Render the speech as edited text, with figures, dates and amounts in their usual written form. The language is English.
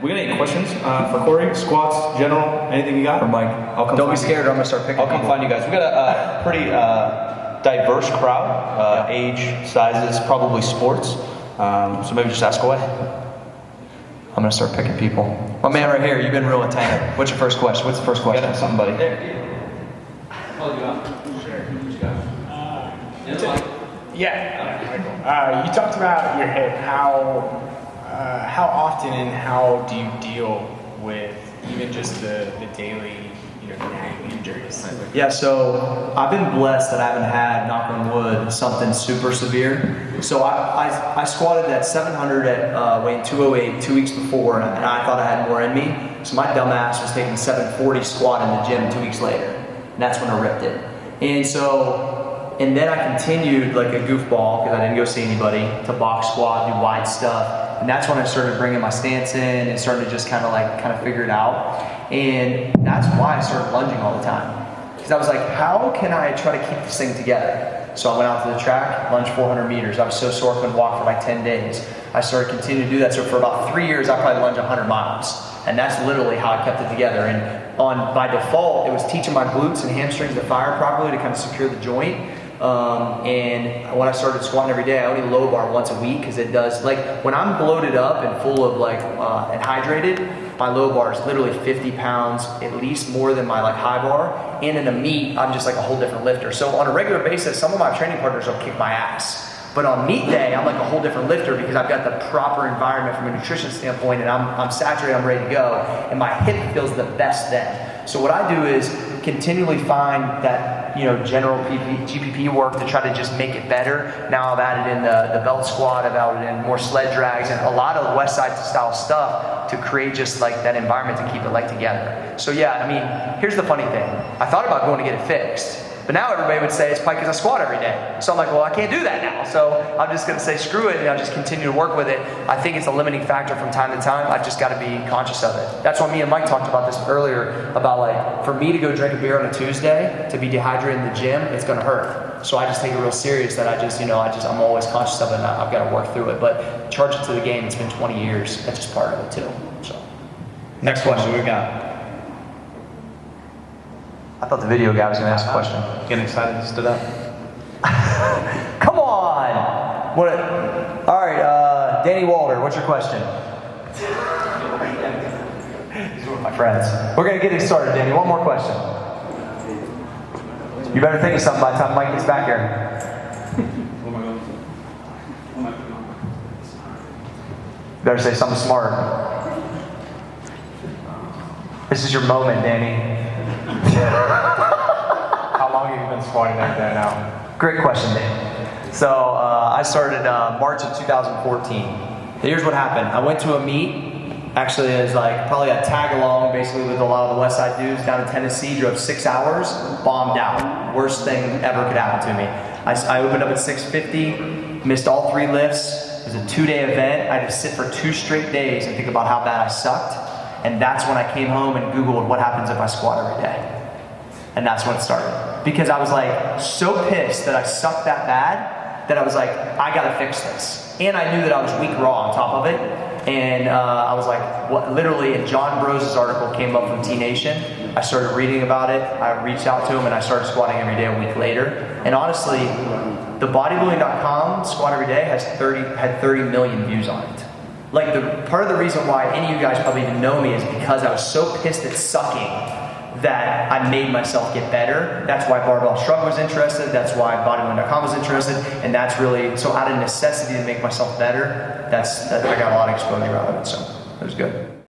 We got any questions for Cory? Squats, general, anything you got? For Mike. Don't be scared, or I'm going to start picking I'll come find you guys. We got a pretty diverse crowd, age, sizes, probably sports. So maybe just ask away. I'm going to start picking people. My man right here, you've been real attentive. What's your first question? What's the first question? Got something, buddy. You talked about your hip. How often and how do you deal with even just the daily, nagging injuries? Yeah, so I've been blessed that I haven't had, knock on wood, something super severe. So I squatted at 700 at weighing 208 2 weeks before, and I thought I had more in me. So my dumb ass was taking 740 squat in the gym 2 weeks later, and that's when I ripped it. And then I continued like a goofball, because I didn't go see anybody, to box squat, do wide stuff. And that's when I started bringing my stance in and started to just kind of figure it out. And that's why I started lunging all the time. Because I was like, how can I try to keep this thing together? So I went out to the track, lunged 400 meters. I was so sore I couldn't walk for like 10 days. I started continuing to do that. So for about 3 years, I probably lunged 100 miles. And that's literally how I kept it together. And by default, it was teaching my glutes and hamstrings to fire properly to kind of secure the joint. And when I started squatting every day, I only low bar once a week, because it does, like, when I'm bloated up and full of and hydrated, my low bar is literally 50 pounds, at least more than my high bar. And in a meet, I'm just like a whole different lifter. So on a regular basis, some of my training partners will kick my ass. But on meet day, I'm like a whole different lifter, because I've got the proper environment from a nutrition standpoint, and I'm saturated, I'm ready to go, and my hip feels the best then. So what I do is continually find that general GPP work to try to just make it better. Now I've added in the belt squat, I've added in more sled drags, and a lot of West Side style stuff to create just like that environment to keep it together. So yeah, I mean, here's the funny thing. I thought about going to get it fixed, but now everybody would say it's probably because I squat every day. So I'm like, well, I can't do that now. So I'm just going to say screw it, and I'll just continue to work with it. I think it's a limiting factor from time to time. I've just got to be conscious of it. That's why me and Mike talked about this earlier, about for me to go drink a beer on a Tuesday, to be dehydrated in the gym, it's going to hurt. So I just take it real serious that I'm always conscious of it, and I've got to work through it. But charge it to the game. It's been 20 years. That's just part of it too. So Next question we got. I thought the video guy was going to ask a question. Getting excited, stood up. Come on! All right, Danny Walter, what's your question? These are my friends. We're going to get it started, Danny. One more question. You better think of something by the time Mike gets back here. You better say something smart. This is your moment, Danny. How long have you been squatting every day now? Great question, Dave. So I started March of 2014. Here's what happened. I went to a meet. Actually, it was probably a tag along, basically, with a lot of the West Side dudes down in Tennessee. Drove 6 hours, bombed out. Worst thing ever could happen to me. I opened up at 650, missed all 3 lifts. It was a 2-day event. I had to sit for 2 straight days and think about how bad I sucked. And that's when I came home and Googled what happens if I squat every day. And that's when it started. Because I was so pissed that I sucked that bad that I was I gotta fix this. And I knew that I was weak raw on top of it. And I was literally, and John Bros's article came up from T Nation. I started reading about it. I reached out to him and I started squatting every day a week later. And honestly, the bodybuilding.com squat every day had 30 million views on it. Part of the reason why any of you guys probably even know me is because I was so pissed at sucking that I made myself get better. That's why Barbell Shrug was interested. That's why bodybuilding.com was interested. And that's really, so out of necessity to make myself better, I got a lot of exposure out of it. So it was good.